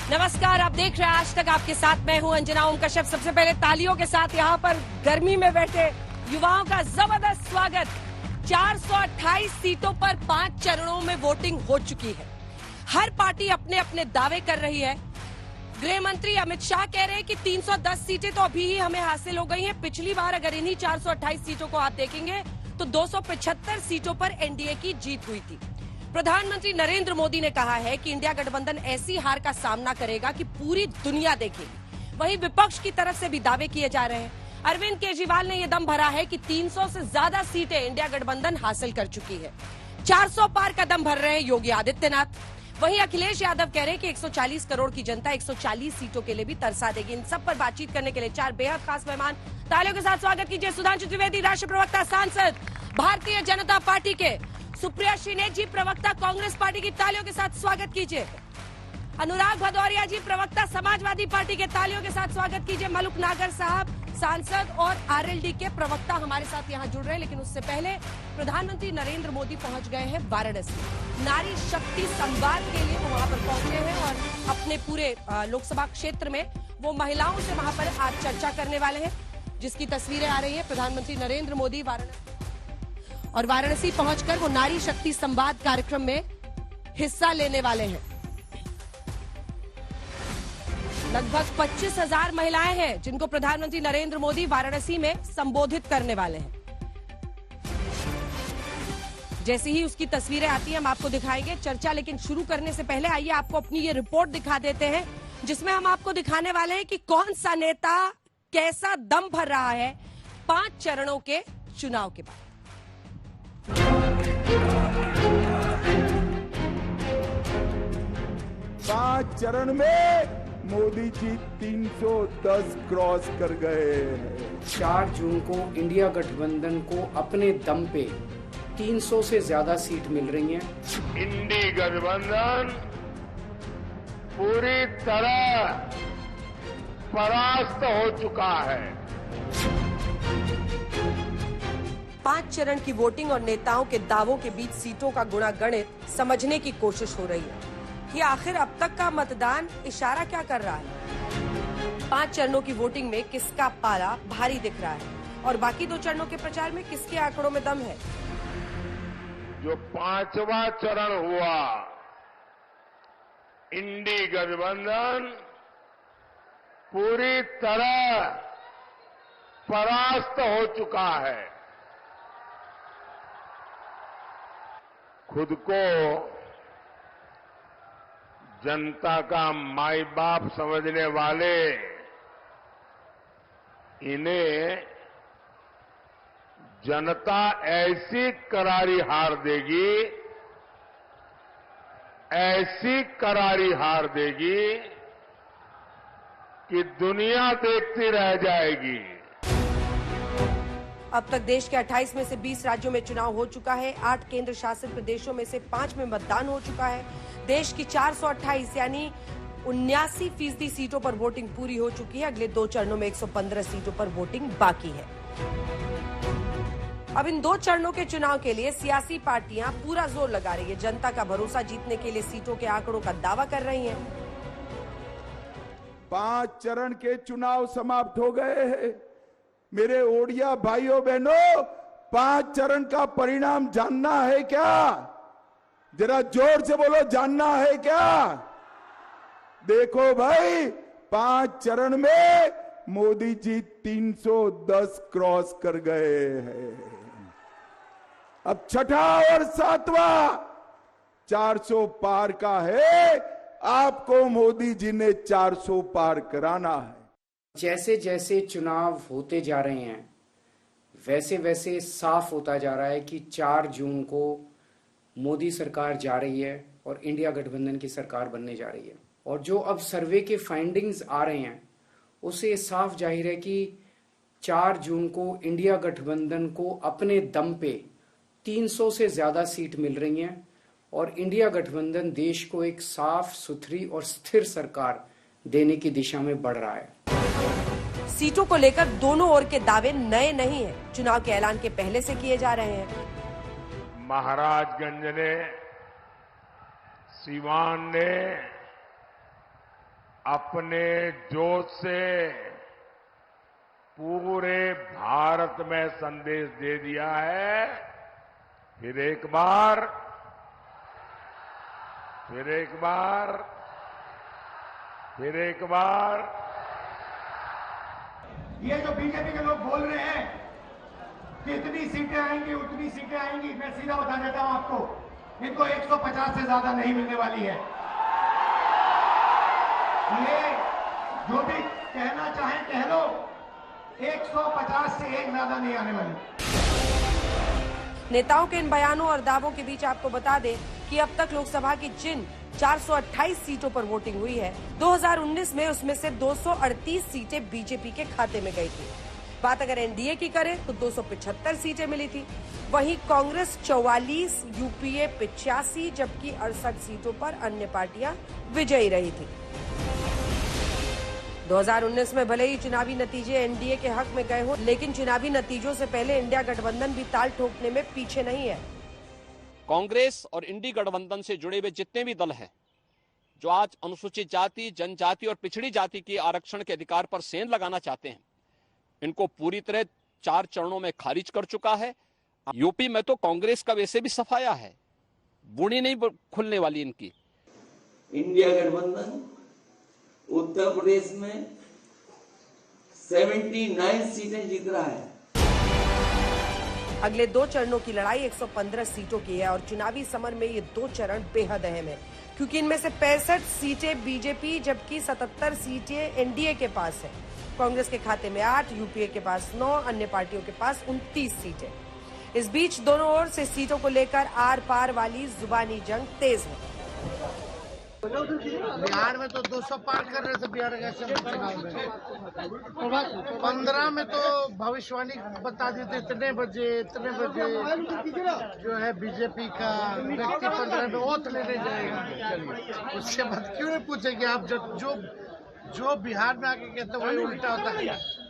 नमस्कार, आप देख रहे हैं आज तक। आपके साथ मैं हूं अंजना ओम कश्यप। सबसे पहले तालियों के साथ यहां पर गर्मी में बैठे युवाओं का जबरदस्त स्वागत। 428 सीटों पर 5 चरणों में वोटिंग हो चुकी है। हर पार्टी अपने अपने दावे कर रही है। गृह मंत्री अमित शाह कह रहे हैं कि 310 सीटें तो अभी ही हमें हासिल हो गई हैं। पिछली बार अगर इन्हीं 428 सीटों को आप देखेंगे तो 275 सीटों पर एनडीए की जीत हुई थी। प्रधानमंत्री नरेंद्र मोदी ने कहा है कि इंडिया गठबंधन ऐसी हार का सामना करेगा कि पूरी दुनिया देखेगी। वहीं विपक्ष की तरफ से भी दावे किए जा रहे हैं। अरविंद केजरीवाल ने यह दम भरा है कि 300 से ज्यादा सीटें इंडिया गठबंधन हासिल कर चुकी है। 400 पार का दम भर रहे हैं योगी आदित्यनाथ। वहीं अखिलेश यादव कह रहे हैं कि 140 करोड़ की जनता 140 सीटों के लिए भी तरसा देगी। इन सब पर बातचीत करने के लिए 4 बेहद खास मेहमान। तालियों के साथ स्वागत कीजिए सुधांशु त्रिवेदी, राष्ट्रीय प्रवक्ता सांसद भारतीय जनता पार्टी के। सुप्रिया श्रीनेत जी, प्रवक्ता कांग्रेस पार्टी की। तालियों के साथ स्वागत कीजिए। अनुराग भदौरिया जी, प्रवक्ता समाजवादी पार्टी के। तालियों के साथ स्वागत कीजिए। मलुक नागर साहब, सांसद और आरएलडी के प्रवक्ता हमारे साथ यहां जुड़ रहे हैं। लेकिन उससे पहले प्रधानमंत्री नरेंद्र मोदी पहुंच गए हैं वाराणसी। नारी शक्ति संवाद के लिए वो वहां पर पहुंचे हैं और अपने पूरे लोकसभा क्षेत्र में वो महिलाओं से वहां पर आज चर्चा करने वाले हैं, जिसकी तस्वीरें आ रही है। प्रधानमंत्री नरेंद्र मोदी वाराणसी पहुंचकर वो नारी शक्ति संवाद कार्यक्रम में हिस्सा लेने वाले हैं। लगभग 25,000 महिलाएं हैं जिनको प्रधानमंत्री नरेंद्र मोदी वाराणसी में संबोधित करने वाले हैं। जैसे ही उसकी तस्वीरें आती हैं हम आपको दिखाएंगे चर्चा। लेकिन शुरू करने से पहले आइए आपको अपनी ये रिपोर्ट दिखा देते हैं, जिसमें हम आपको दिखाने वाले हैं कि कौन सा नेता कैसा दम भर रहा है 5 चरणों के चुनाव के बाद। 5 चरण में मोदी जी 310 क्रॉस कर गए। 4 जून को इंडिया गठबंधन को अपने दम पे 300 से ज्यादा सीट मिल रही हैं। इंडी गठबंधन पूरी तरह परास्त हो चुका है। 5 चरण की वोटिंग और नेताओं के दावों के बीच सीटों का गुणागणित समझने की कोशिश हो रही है कि आखिर अब तक का मतदान इशारा क्या कर रहा है। 5 चरणों की वोटिंग में किसका पाला भारी दिख रहा है और बाकी 2 चरणों के प्रचार में किसके आंकड़ों में दम है। जो 5वां चरण हुआ, इंडी गठबंधन पूरी तरह परास्त हो चुका है। खुद को जनता का माई बाप समझने वाले इन्हें जनता ऐसी करारी हार देगी, ऐसी करारी हार देगी कि दुनिया देखती रह जाएगी। अब तक देश के 28 में से 20 राज्यों में चुनाव हो चुका है। 8 केंद्र शासित प्रदेशों में से 5 में मतदान हो चुका है। देश की 428 यानी 79% सीटों पर वोटिंग पूरी हो चुकी है। अगले 2 चरणों में 115 सीटों पर वोटिंग बाकी है। अब इन 2 चरणों के चुनाव के लिए सियासी पार्टियां पूरा जोर लगा रही है। जनता का भरोसा जीतने के लिए सीटों के आंकड़ों का दावा कर रही हैं। 5 चरण के चुनाव समाप्त हो गए हैं। मेरे ओडिया भाइयों बहनों, 5 चरण का परिणाम जानना है क्या? जरा जोर से बोलो, जानना है क्या? देखो भाई, 5 चरण में मोदी जी 310 क्रॉस कर गए हैं। अब 6ठा और 7वां 400 पार का है। आपको मोदी जी ने 400 पार कराना है। जैसे जैसे चुनाव होते जा रहे हैं वैसे वैसे साफ होता जा रहा है कि 4 जून को मोदी सरकार जा रही है और इंडिया गठबंधन की सरकार बनने जा रही है। और जो अब सर्वे के फाइंडिंग्स आ रहे हैं उससे साफ जाहिर है कि 4 जून को इंडिया गठबंधन को अपने दम पे 300 से ज्यादा सीट मिल रही हैं और इंडिया गठबंधन देश को एक साफ सुथरी और स्थिर सरकार देने की दिशा में बढ़ रहा है। सीटों को लेकर दोनों ओर के दावे नए नहीं हैं। चुनाव के ऐलान के पहले से किए जा रहे हैं। महाराजगंज ने, सीवान ने, अपने जोश से पूरे भारत में संदेश दे दिया है। फिर एक बार ये जो बीजेपी के लोग बोल रहे हैं कि इतनी सीटें आएंगी उतनी सीटें आएंगी, मैं सीधा बता देता हूं आपको, इनको 150 से ज्यादा नहीं मिलने वाली है। ये जो भी कहना चाहें कह लो, 150 से एक ज्यादा नहीं आने वाली। नेताओं के इन बयानों और दावों के बीच आपको बता दें कि अब तक लोकसभा की जिन 428 सीटों पर वोटिंग हुई है, 2019 में उसमें से 238 सीटें बीजेपी के खाते में गई थी। बात अगर एनडीए की करें तो 275 सीटें मिली थी। वहीं कांग्रेस 44, यूपीए 85, जबकि 68 सीटों पर अन्य पार्टियां विजयी रही थी। 2019 में भले ही चुनावी नतीजे एनडीए के हक में गए हों, लेकिन चुनावी नतीजों से पहले इंडिया गठबंधन भी ताल ठोकने में पीछे नहीं है। कांग्रेस और इंडी गठबंधन से जुड़े हुए जितने भी दल हैं, जो आज अनुसूचित जाति, जनजाति और पिछड़ी जाति के आरक्षण के अधिकार पर सेंध लगाना चाहते हैं, इनको पूरी तरह 4 चरणों में खारिज कर चुका है। यूपी में तो कांग्रेस का वैसे भी सफाया है, बुनी नहीं खुलने वाली इनकी। इंडिया गठबंधन उत्तर प्रदेश में 79 सीटें जीत रहा है। अगले 2 चरणों की लड़ाई 115 सीटों की है और चुनावी समर में ये 2 चरण बेहद अहम है, क्योंकि इनमें से 65 सीटें बीजेपी जबकि 77 सीटें एनडीए के पास है। कांग्रेस के खाते में 8, यूपीए के पास 9, अन्य पार्टियों के पास 29 सीटें। इस बीच दोनों ओर से सीटों को लेकर आर पार वाली जुबानी जंग तेज है। बिहार में तो 200 पार कर रहे थे बिहार के चुनाव में। 15 में तो भविष्यवाणी बता दी थी इतने बजे जो है बीजेपी का व्यक्ति 15 में वोट लेने जाएगा। चलिए, उसके बाद क्यों नहीं पूछेंगे आप? जो बिहार में आके कहते वही उल्टा होता है।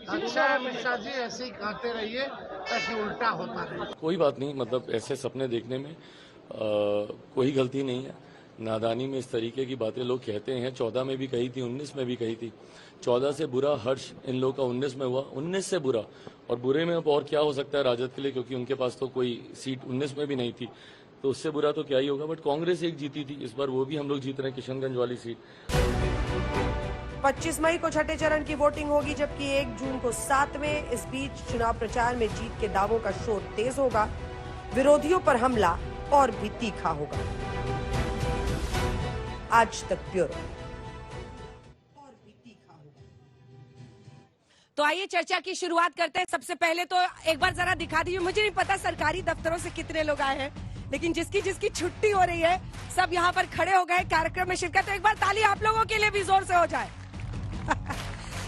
अच्छा है अमित शाह जी, ऐसे ही कहते रहिए ताकि उल्टा होता रहे। कोई बात नहीं, मतलब ऐसे सपने देखने में कोई गलती नहीं है। नादानी में इस तरीके की बातें लोग कहते हैं। 14 में भी कही थी, 19 में भी कही थी। 14 से बुरा हर्ष इन लोगों का 19 में हुआ, 19 से बुरा। और बुरे में अब और क्या हो सकता है राजद के लिए, क्योंकि उनके पास तो कोई सीट 19 में भी नहीं थी, तो उससे बुरा तो क्या ही होगा। बट कांग्रेस एक जीती थी, इस बार वो भी हम लोग जीत रहे हैं, किशनगंज वाली सीट। 25 मई को छठे चरण की वोटिंग होगी, जबकि 1 जून को 7वें। इस बीच चुनाव प्रचार में जीत के दावों का शोर तेज होगा, विरोधियों पर हमला और भी तीखा होगा। आज तक ब्यूरो। और भी तीखा होगा। तो आइए चर्चा की शुरुआत करते हैं। सबसे पहले तो एक बार जरा दिखा दीजिए, मुझे नहीं पता सरकारी दफ्तरों से कितने लोग आए हैं, लेकिन जिसकी छुट्टी हो रही है सब यहाँ पर खड़े हो गए कार्यक्रम में शिरकत। तो एक बार ताली आप लोगों के लिए भी जोर से हो जाए।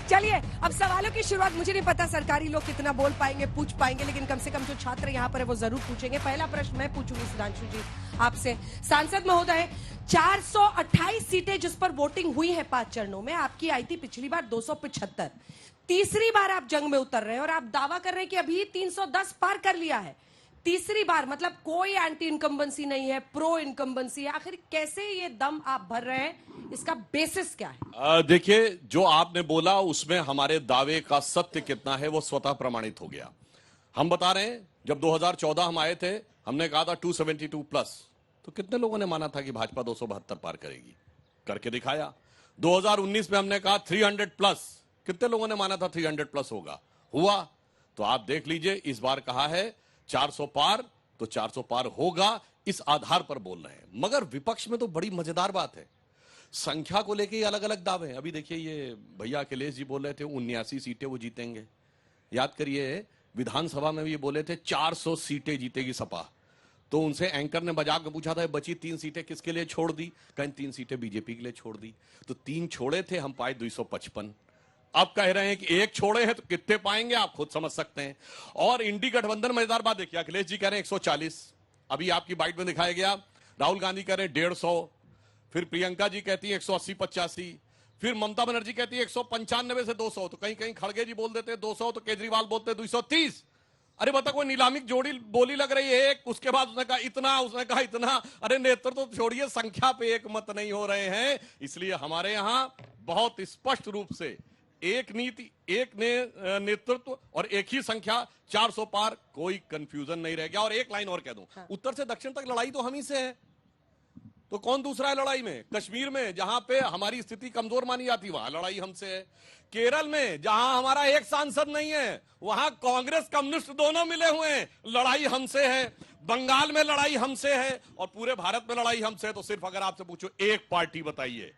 चलिए अब सवालों की शुरुआत। मुझे नहीं पता सरकारी लोग कितना बोल पाएंगे, पूछ पाएंगे, लेकिन कम से कम जो छात्र यहाँ पर है वो जरूर पूछेंगे। पहला प्रश्न मैं पूछूंगी सुधांशु जी आपसे। सांसद महोदय, 428 सीटें जिस पर वोटिंग हुई है 5 चरणों में, आपकी आई थी पिछली बार 275। तीसरी बार आप जंग में उतर रहे हैं और आप दावा कर रहे हैं कि अभी 310 पार कर लिया है। तीसरी बार मतलब कोई एंटी इनकम्बेंसी नहीं है, प्रो इनकम्बेंसी है। आखिर कैसे ये दम आप भर रहे हैं, इसका बेसिस क्या है? देखिए, जो आपने बोला उसमें हमारे दावे का सत्य कितना है वो स्वतः प्रमाणित हो गया। हम बता रहे हैं, जब 2014 हम आए थे, हमने कहा था 272 प्लस, तो कितने लोगों ने माना था कि भाजपा 272 पार करेगी? करके दिखाया। 2019 में हमने कहा 300 प्लस, कितने लोगों ने माना था 300 प्लस होगा? हुआ। तो आप देख लीजिए, इस बार कहा है 400 पार, तो 400 पार होगा, इस आधार पर बोल रहे हैं। मगर विपक्ष में तो बड़ी मजेदार बात है, संख्या को लेके अलग अलग दावे हैं। अभी देखिए, ये भैया अखिलेश जी बोल रहे थे 79 सीटें वो जीतेंगे। याद करिए, विधानसभा में भी ये बोले थे 400 सीटें जीतेगी सपा। तो उनसे एंकर ने मजाक में पूछा था बची 3 सीटें किसके लिए छोड़ दी? कहीं 3 सीटें बीजेपी के लिए छोड़ दी। तो 3 छोड़े थे, हम पाए 255। अब कह रहे हैं कि 1 छोड़े हैं, तो कितने पाएंगे आप खुद समझ सकते हैं। और इंडी गठबंधन, मजेदार बात देखिए, अखिलेश जी कह रहे हैं 140, अभी आपकी बाइट में दिखाया गया। राहुल गांधी कह रहे हैं 150, फिर प्रियंका जी कहती है 180-85, फिर ममता बनर्जी कहती है 195 से 200। तो कहीं कहीं खड़गे जी बोल देते हैं 200, तो केजरीवाल बोलते हैं 230। अरे बता, कोई नीलामी जोड़ी बोली लग रही है एक, उसके बाद उसने कहा इतना, उसने कहा इतना। अरे नेतृत्व तो छोड़िए, संख्या पे एक मत नहीं हो रहे हैं। इसलिए हमारे यहां बहुत स्पष्ट रूप से एक नीति, एक नेतृत्व और एक ही संख्या, 400 पार, कोई कंफ्यूजन नहीं रह गया। और एक लाइन और कह दूं, उत्तर से दक्षिण तक लड़ाई तो हम ही से है, तो कौन दूसरा है लड़ाई में? कश्मीर में जहां पे हमारी स्थिति कमजोर मानी जाती, वहां लड़ाई हमसे है। केरल में जहां हमारा एक सांसद नहीं है, वहां कांग्रेस कम्युनिस्ट दोनों मिले हुए हैं, लड़ाई हमसे है। बंगाल में लड़ाई हमसे है और पूरे भारत में लड़ाई हमसे है। तो सिर्फ अगर आपसे पूछो एक पार्टी बताइए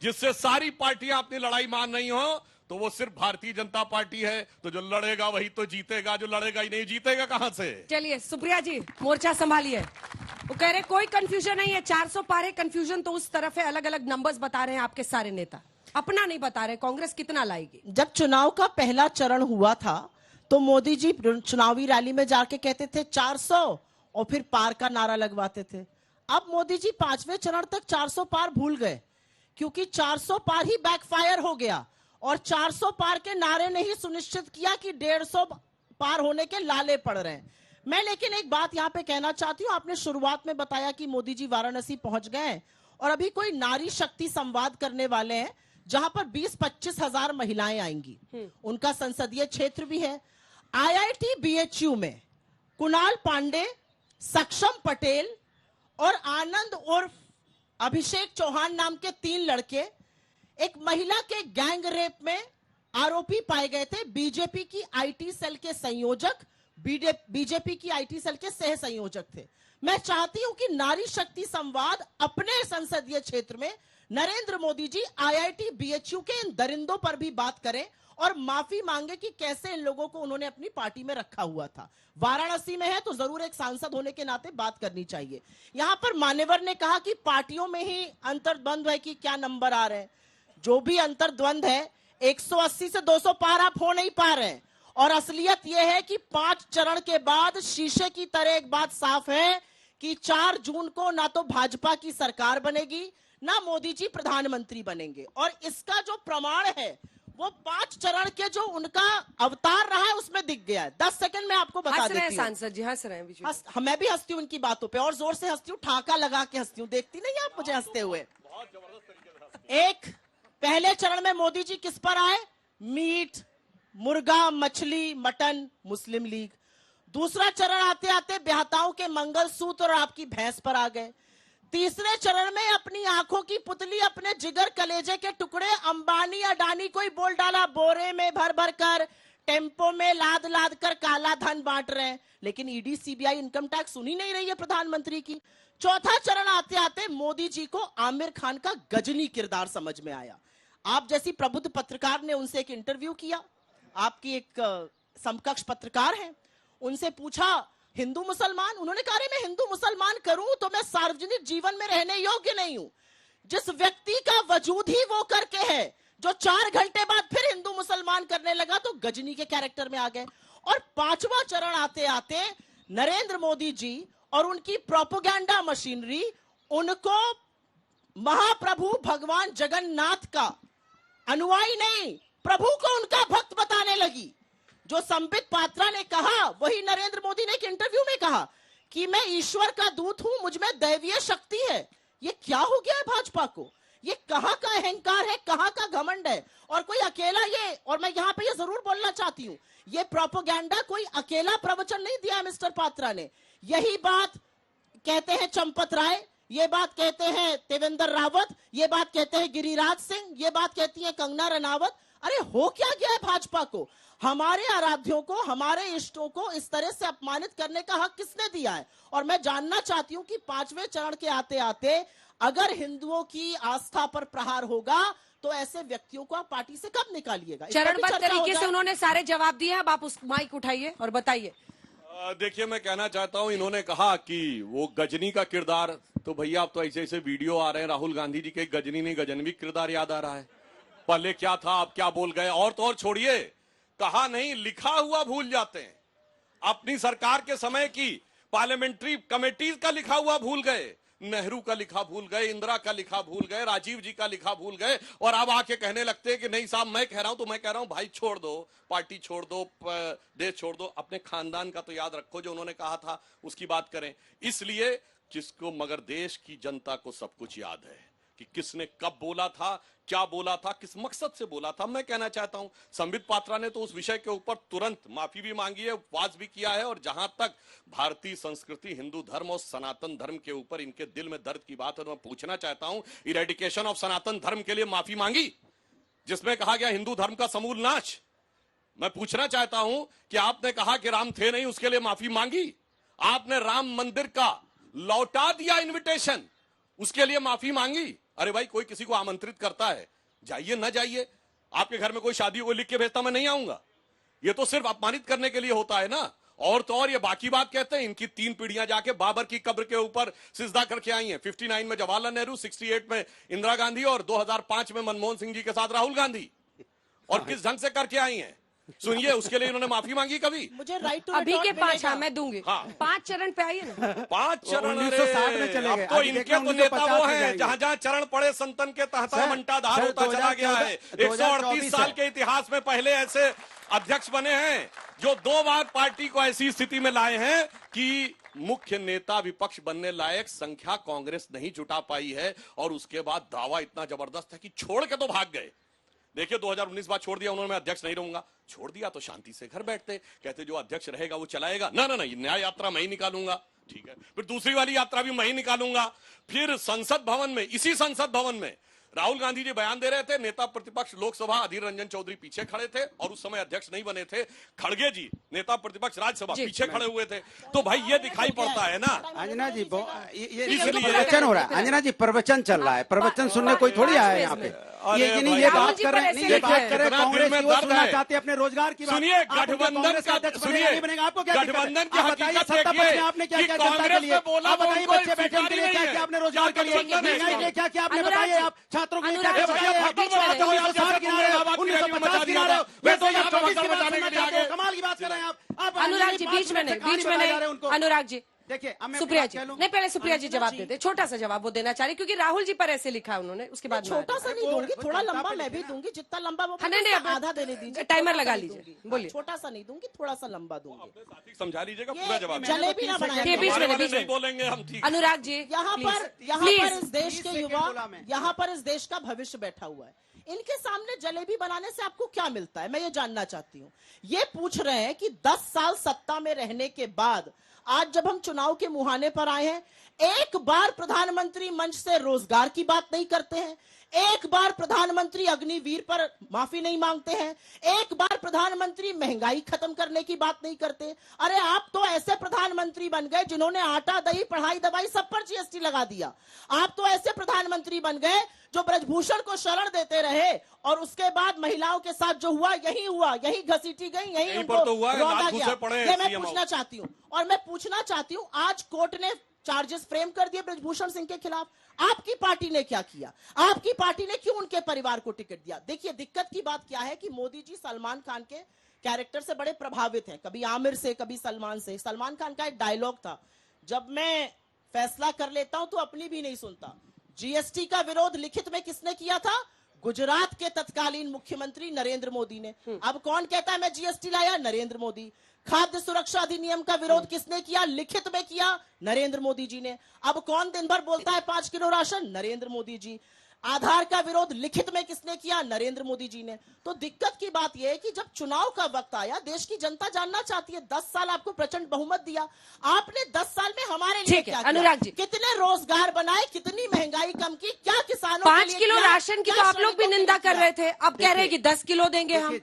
जिससे सारी पार्टियां अपनी लड़ाई मान रही हो, तो वो सिर्फ भारतीय जनता पार्टी है। तो जो लड़ेगा वही तो जीतेगा, जो लड़ेगा ही नहीं जीतेगा कहां से? चलिए सुप्रिया जी, मोर्चा संभालिए। वो कह रहे कोई कंफ्यूजन नहीं है, 400 पार है, कंफ्यूजन तो उस तरफ है। अलग अलग नंबर्स बता रहे हैं आपके सारे नेता, अपना नहीं बता रहे कांग्रेस कितना लाएगी। जब चुनाव का पहला चरण हुआ था तो मोदी जी चुनावी रैली में जाके कहते थे 400 और फिर पार का नारा लगवाते थे। अब मोदी जी 5वें चरण तक 400 पार भूल गए, क्योंकि 400 पार ही बैकफायर हो गया और 400 पार के नारे ने ही सुनिश्चित किया कि 150 पार होने के लाले पड़ रहे हैं। मैं लेकिन एक बात यहां पे कहना चाहती हूं, आपने शुरुआत में बताया कि मोदी जी वाराणसी पहुंच गए और अभी कोई नारी शक्ति संवाद करने वाले हैं जहां पर 20-25 हजार महिलाएं आएंगी। उनका संसदीय क्षेत्र भी है। IIT BHU में कुणाल पांडे, सक्षम पटेल और आनंद उर्फ अभिषेक चौहान नाम के 3 लड़के एक महिला के गैंग रेप में आरोपी पाए गए थे। बीजेपी की IT सेल के संयोजक, बीजेपी की IT सेल के सह संयोजक थे। मैं चाहती हूं कि नारी शक्ति संवाद अपने संसदीय क्षेत्र में नरेंद्र मोदी जी IIT BHU के इन दरिंदों पर भी बात करें और माफी मांगे कि कैसे इन लोगों को उन्होंने अपनी पार्टी में रखा हुआ था। वाराणसी में है तो जरूर एक सांसद होने के नाते बात करनी चाहिए। यहां पर मान्यवर ने कहा कि पार्टियों में ही अंतर्द्वंद है कि क्या नंबर आ रहे हैं। जो भी अंतर्द्वंद है, 180 से 200 पार आप हो नहीं पा रहे हैं। और असलियत यह है कि 5 चरण के बाद शीशे की तरह एक बात साफ है कि 4 जून को ना तो भाजपा की सरकार बनेगी, ना मोदी जी प्रधानमंत्री बनेंगे। और इसका जो प्रमाण है वो 5 चरण के जो उनका अवतार रहा है उसमें दिख गया है। 10 सेकंड में आपको बता देती हूँ। सांसद जी हंस रहे हैं, मैं भी हंसती हूँ उनकी बातों पे, और जोर से हंसती हूँ, ठाका लगा के हंसती हूँ। देखती नहीं आप मुझे हंसते हुए? एक पहले चरण में मोदी जी किस पर आए? मीट, मुर्गा, मछली, मटन, मुस्लिम लीग। दूसरा चरण आते आते ब्याहताओं के मंगलसूत्र और आपकी भैंस पर आ गए। तीसरे चरण में अपनी आंखों की पुतली, अपने जिगर कलेजे के टुकड़े अंबानी अडानी को ही बोल डाला। बोरे में भर भर कर, टेम्पो में लाद लाद कर काला धन बांट रहे हैं। लेकिन ईडी, सीबीआई, इनकम टैक्स सुनी नहीं रही है प्रधानमंत्री की। चौथा चरण आते आते मोदी जी को आमिर खान का गजनी किरदार समझ में आया। आप जैसी प्रबुद्ध पत्रकार ने उनसे एक इंटरव्यू किया, आपकी एक समकक्ष पत्रकार हैं, उनसे पूछा हिंदू मुसलमान, उन्होंने कहा मैं हिंदू मुसलमान करूं तो मैं सार्वजनिक जीवन में रहने योग्य नहीं हूं। जिस व्यक्ति का वजूद ही वो करके है जो 4 घंटे बाद फिर हिंदू मुसलमान करने लगा, तो गजनी के कैरेक्टर में आ गए। और 5वां चरण आते आते नरेंद्र मोदी जी और उनकी प्रोपेगेंडा मशीनरी उनको महाप्रभु भगवान जगन्नाथ का अनुयायी नहीं, प्रभु को उनका भक्त बताने लगी। जो संबित पात्रा ने कहा वही नरेंद्र मोदी ने एक इंटरव्यू में कहा कि मैं ईश्वर का दूत हूं, मुझ में दैवीय शक्ति है। ये क्या हो गया है भाजपा को? ये कहां का अहंकार है, कहां का घमंड है? और कोई अकेला ये, और मैं यहां पे ये जरूर बोलना चाहती हूं, ये प्रोपेगेंडा कोई अकेला प्रवचन नहीं दिया है मिस्टर पात्रा ने। यही बात कहते हैं चंपत राय, ये बात कहते हैं देवेंद्र रावत, ये बात कहते हैं गिरिराज सिंह, ये बात कहती है कंगना रनावत। अरे हो क्या गया है भाजपा को? हमारे आराध्यों को, हमारे इष्टों को इस तरह से अपमानित करने का हक किसने दिया है? और मैं जानना चाहती हूं कि 5वें चरण के आते आते अगर हिंदुओं की आस्था पर प्रहार होगा तो ऐसे व्यक्तियों को आप पार्टी से कब निकालिएगा? चरणबद्ध तरीके से उन्होंने सारे जवाब दिए। अब आप उस माइक उठाइए और बताइए। देखिए, मैं कहना चाहता हूं, इन्होंने कहा कि वो गजनी का किरदार, तो भैया अब तो ऐसे ऐसे वीडियो आ रहे हैं, राहुल गांधी जी के गजनी नहीं गजनवी किरदार याद आ रहा है। पहले क्या था, अब क्या बोल गए? और तो और छोड़िए, कहा नहीं लिखा हुआ भूल जाते हैं। अपनी सरकार के समय की पार्लियामेंट्री कमेटीज का लिखा हुआ भूल गए। नेहरू का लिखा भूल गए, इंदिरा का लिखा भूल गए, राजीव जी का लिखा भूल गए, और अब आके कहने लगते हैं कि नहीं साहब मैं कह रहा हूं। तो मैं कह रहा हूं भाई छोड़ दो, पार्टी छोड़ दो, देश छोड़ दो, अपने खानदान का तो याद रखो, जो उन्होंने कहा था उसकी बात करें। इसलिए जिसको, मगर देश की जनता को सब कुछ याद है कि किसने कब बोला था, क्या बोला था, किस मकसद से बोला था। मैं कहना चाहता हूं संबित पात्रा ने तो उस विषय के ऊपर तुरंत माफी भी मांगी है, उपवास भी किया है, और जहां तक भारतीय संस्कृति, हिंदू धर्म और सनातन धर्म के ऊपर इनके दिल में दर्द की बात है, तो मैं पूछना चाहता हूं, इरेडिकेशन ऑफ सनातन धर्म के लिए माफी मांगी जिसमें कहा गया हिंदू धर्म का समूल नाश। मैं पूछना चाहता हूं कि आपने कहा कि राम थे नहीं, उसके लिए माफी मांगी। आपने राम मंदिर का लौटा दिया इन्विटेशन, उसके लिए माफी मांगी। अरे भाई कोई किसी को आमंत्रित करता है, जाइए ना जाइए, आपके घर में कोई शादी को लिख के भेजता मैं नहीं आऊंगा, ये तो सिर्फ अपमानित करने के लिए होता है ना। और तो और ये बाकी बात कहते हैं, इनकी 3 पीढ़ियां जाके बाबर की कब्र के ऊपर सिजदा करके आई हैं। 59 में जवाहरलाल नेहरू, 68 में इंदिरा गांधी और 2005 में मनमोहन सिंह जी के साथ राहुल गांधी, और किस ढंग से करके आई हैं सुनिए। उसके लिए इन्होंने माफी मांगी कभी? मुझे राइट टू अभी के 5, हाँ मैं दूंगी। हाँ। 5 चरण पे आइए ना। 5 चरण, 1960 में चले गए। अब तो इनके तो नेता वो हैं जहां जहां चरण पड़े संतन के तहता मंटाधार होता चला गया है। 138 साल के इतिहास में पहले ऐसे अध्यक्ष बने हैं जो 2 बार पार्टी को ऐसी स्थिति में लाए हैं कि मुख्य नेता विपक्ष बनने लायक संख्या कांग्रेस नहीं जुटा पाई है, और उसके बाद दावा इतना जबरदस्त है कि छोड़ के तो भाग गए। देखिए 2019 बाद छोड़ दिया उन्होंने, मैं अध्यक्ष नहीं रहूंगा। छोड़ दिया तो शांति से घर बैठते, कहते जो अध्यक्ष रहेगा वो चलाएगा। ना ना नहीं, न्याय यात्रा मैं ही निकालूंगा, ठीक है, फिर दूसरी वाली यात्रा भी मैं ही निकालूंगा। फिर संसद भवन में, इसी संसद भवन में राहुल गांधी जी बयान दे रहे थे, नेता प्रतिपक्ष लोकसभा अधीर रंजन चौधरी पीछे खड़े थे, और उस समय अध्यक्ष नहीं बने थे खड़गे जी, नेता प्रतिपक्ष राज्यसभा पीछे खड़े हुए थे। तो भाई ये दिखाई पड़ता है ना। अंजना जी ये प्रवचन हो रहा है, अंजना जी प्रवचन चल रहा है, प्रवचन सुनने कोई थोड़ी आया है यहाँ पे। ये बात कर रहे हैं, ये बात कर रहे हैं कांग्रेस की वो सुनना चाहते हैं अपने रोजगार की बात। सुनिए गठबंधन का, सुनिए आपको क्या गठबंधन की बताइए, सत्ता पक्ष में आपने क्या किया जनता के लिए? आप बताइए, बच्चे बैठे उनके लिए क्या किया आपने, रोजगार के लिए, महंगाई के लिए क्या किया आपने, बताइए आप छात्रों के लिए क्या किया, बताइए आप 1960 गिना रहे हो, 1950 गिना रहे हो, 2024 की बात सुनना चाहते हो, कमाल की बात कर रहे हैं आप। अनुराग जी बीच में नहीं, अनुराग जी देखिए सुप्रिया जी नहीं, पहले सुप्रिया जी जवाब देते, छोटा सा जवाब वो देना चाह रही, क्योंकि राहुल जी पर ऐसे लिखा है उन्होंने, उसके बाद छोटा सा नहीं दूंगी, थोड़ा लंबा मैं भी दूंगी, जितना लंबा वो आधा देने दीजिए, टाइमर लगा लीजिए, बोलिए। छोटा सा नहीं दूंगी, थोड़ा सा लंबा दूंगी, समझा लीजिएगा पूरा जवाब। जलेबी ना बनाइए, बीच में बोलेंगे हम, ठीक। अनुराग जी यहाँ पर इस देश के युवा, यहाँ पर इस देश का भविष्य बैठा हुआ है, इनके सामने जलेबी बनाने से आपको क्या मिलता है, मैं ये जानना चाहती हूँ। ये पूछ रहे हैं कि 10 साल सत्ता में रहने के बाद आज जब हम चुनाव के मुहाने पर आए हैं, एक बार प्रधानमंत्री मंच से रोजगार की बात नहीं करते हैं, एक बार प्रधानमंत्री अग्निवीर पर माफी नहीं मांगते हैं, एक बार प्रधानमंत्री महंगाई खत्म करने की बात नहीं करते। अरे आप तो ऐसे प्रधानमंत्री बन गए जिन्होंने आटा दही पढ़ाई दवाई सब पर जीएसटी लगा दिया। आप तो ऐसे प्रधानमंत्री बन गए जो ब्रजभूषण को शरण देते रहे, और उसके बाद महिलाओं के साथ जो हुआ यही हुआ, यही घसीटी गई, यही उनको रौंदा गया। ये मैं पूछना चाहती हूँ, और मैं पूछना चाहती हूँ, आज कोर्ट ने चार्जेस फ्रेम कर दिए ब्रजभूषण सिंह के खिलाफ, आपकी पार्टी ने क्या किया? आपकी पार्टी ने क्यों उनके परिवार को टिकट दिया? देखिए दिक्कत की बात क्या है कि मोदी जी सलमान खान के कैरेक्टर से बड़े प्रभावित हैं, कभी आमिर से कभी सलमान से। सलमान खान का एक डायलॉग था, जब मैं फैसला कर लेता हूं तो अपनी भी नहीं सुनता। जीएसटी का विरोध लिखित में किसने किया था? गुजरात के तत्कालीन मुख्यमंत्री नरेंद्र मोदी ने। अब कौन कहता है मैं जीएसटी लाया? नरेंद्र मोदी। खाद्य सुरक्षा अधिनियम का विरोध किसने किया? लिखित में किया नरेंद्र मोदी जी ने। अब कौन दिन भर बोलता है 5 किलो राशन? नरेंद्र मोदी जी। आधार का विरोध लिखित में किसने किया? नरेंद्र मोदी जी ने। तो दिक्कत की बात यह है कि जब चुनाव का वक्त आया, देश की जनता जानना चाहती है, 10 साल आपको प्रचंड बहुमत दिया, आपने 10 साल में हमारे लिए क्या किया? अनुराग जी, कितने रोजगार बनाए, कितनी महंगाई कम की, क्या किसानों 5 किलो राशन की तो आप लोग भी निंदा कर रहे थे, अब कह रहे हैं कि 10 किलो देंगे हम।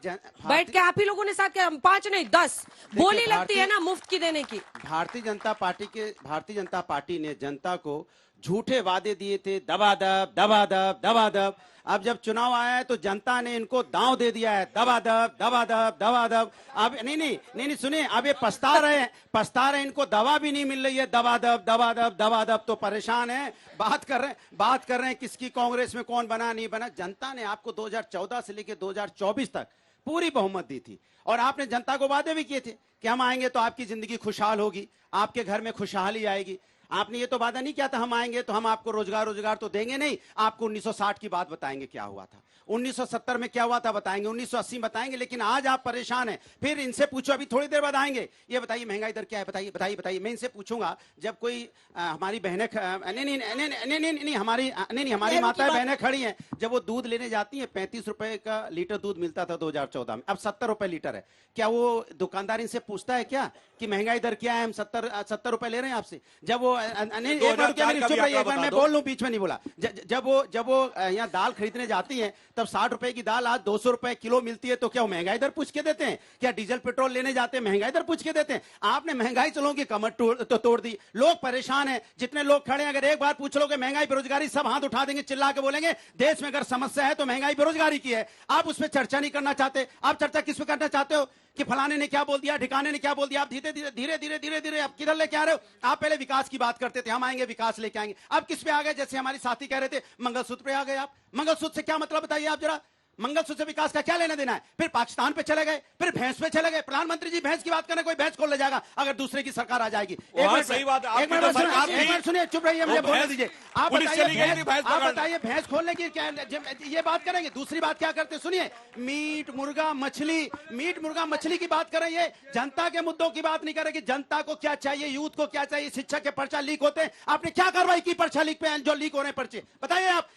बैठ के आप ही लोगों ने साथ किया, 5 नहीं 10 बोली लगती है ना मुफ्त की देने की। भारतीय जनता पार्टी ने जनता को झूठे वादे दिए थे, दबादब दबादब दबादब। अब जब चुनाव आया है तो जनता ने इनको दांव दे दिया है, दबादब दबादब दबादब। अब नहीं सुनिए, अब ये पछता रहे हैं, इनको दवा भी नहीं मिल रही है, दबादब दबादब दबादब। तो परेशान है, बात कर रहे हैं किसकी कांग्रेस में कौन बना नहीं बना। जनता ने आपको 2014 से लेकर 2024 तक पूरी बहुमत दी थी, और आपने जनता को वादे भी किए थे कि हम आएंगे तो आपकी जिंदगी खुशहाल होगी, आपके घर में खुशहाली आएगी। आपने ये तो वादा नहीं किया था हम आएंगे तो हम आपको रोजगार तो देंगे नहीं, आपको 1960 की बात बताएंगे क्या हुआ था, 1970 में क्या हुआ था बताएंगे, 1980 बताएंगे। लेकिन आज आप परेशान हैं, फिर इनसे पूछो, अभी थोड़ी देर बाद आएंगे, ये बताइए महंगाई दर क्या है, बताइए। मैं इनसे पूछूंगा, जब कोई हमारी बहनें हमारी माताएं बहनें खड़ी हैं, जब वो दूध लेने जाती हैं 35 रुपए का लीटर दूध मिलता था 2014 में, अब 70 रुपए लीटर है। क्या वो दुकानदार इनसे पूछता है क्या कि महंगाई दर क्या है, हम 70 रुपए ले रहे हैं आपसे? जब वो मैं बोल लूं, बीच में नहीं बोला। जब वो यहाँ दाल खरीदने जाती है तब 60 रुपए की दाल आज 200 रुपए किलो मिलती है, तो क्या वो महंगाई दर पूछ के देते हैं? क्या डीजल पेट्रोल लेने जाते हैं महंगाई दर पूछ के देते हैं? आपने महंगाई चलों की कमर तोड़ दी, लोग परेशान हैं, जितने लोग खड़े हैं, अगर एक बार पूछ लोगे महंगाई बेरोजगारी, सब हाथ उठा देंगे, चिल्ला के बोलेंगे देश में अगर समस्या है तो महंगाई बेरोजगारी की है। आप उस पर चर्चा नहीं करना चाहते, आप चर्चा किस पे करना चाहते हो कि फलाने ने क्या बोल दिया, ठिकाने ने क्या बोल दिया। आप धीरे आप किधर लेके आ रहे हो? आप पहले विकास की बात करते थे, हम आएंगे विकास लेके आएंगे, अब किस पे आ गए? जैसे हमारी साथी कह रहे थे मंगलसूत्र पे आ गए आप। मंगलसूत्र से क्या मतलब बताइए आप जरा, मंगलसूत्र से विकास का क्या लेना देना है? फिर पाकिस्तान पे चले गए, फिर भैंस पे चले गए। प्रधानमंत्री जी भैंस की बात करने, कोई भैंस खोल ले जाएगा अगर दूसरे की सरकार आ जाएगी। सही बात है, एक मिनट सुनिए, चुप रहिए, मुझे बोलने दीजिए। आप बताइए भैंस खोलने की क्या ये बात करेंगे? दूसरी बात क्या करते सुनिए, मीट मुर्गा मछली की बात करेंगे, जनता के मुद्दों की बात नहीं करेंगे। जनता को क्या चाहिए, यूथ को क्या चाहिए? शिक्षा के पर्चा लीक होते हैं, आपने क्या कार्रवाई की पर्चा लीक पे, जो लीक हो रहे पर्चे? बताइए आप।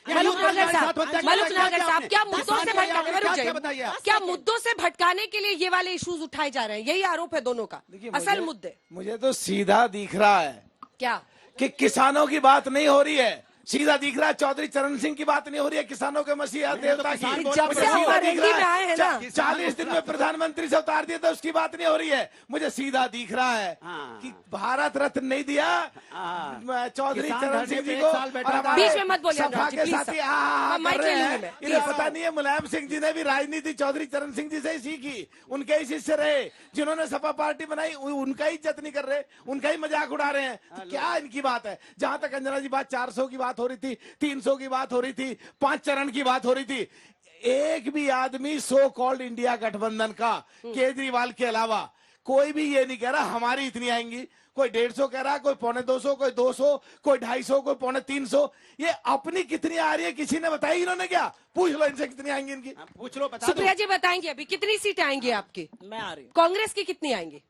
क्या मुद्दों से भटकाने के लिए ये वाले इश्यूज उठाए जा रहे हैं? यही आरोप है दोनों का। असल मुद्दे मुझे तो सीधा दिख रहा है क्या कि किसानों की बात नहीं हो रही है, सीधा दिख रहा है चौधरी चरण सिंह की बात नहीं हो रही है, किसानों के मसीहा देवता की। जब से आप बरेली में आए हैं ना, 40 दिन में प्रधानमंत्री से उतार दिया था, उसकी बात नहीं हो रही है। मुझे सीधा दिख रहा है कि भारत रत्न नहीं दिया चौधरी चरण सिंह जी को, बीच में मत बोलिए, सपा के साथी इन्हें पता नहीं है। मुलायम सिंह जी ने भी राजनीति चौधरी चरण सिंह जी से ही सीखी, उनके ही शिष्य रहे, जिन्होंने सपा पार्टी बनाई, उनका ही इज्जत नहीं कर रहे, उनका ही मजाक उड़ा रहे हैं। तो क्या इनकी बात है? जहां तक अंजना जी बात 400 की बात हो रही थी, 300 की बात हो रही थी, 5 चरण की बात हो रही थी, एक भी आदमी सो कॉल्ड इंडिया गठबंधन का केजरीवाल के अलावा कोई भी ये नहीं कह रहा हमारी इतनी आएंगी। कोई 150 कह रहा, कोई 250, कोई 200, कोई 250, कोई 350। ये अपनी कितनी आ रही है किसी ने बताई? इन्होंने क्या? पूछ लो इनसे कितनी आएंगी इनकी, पूछ लो, बता। सुप्रिया जी बताएंगे अभी कितनी सीटें आएंगी आपकी? मैं आ रही हूँ। कांग्रेस की कितनी आएंगी?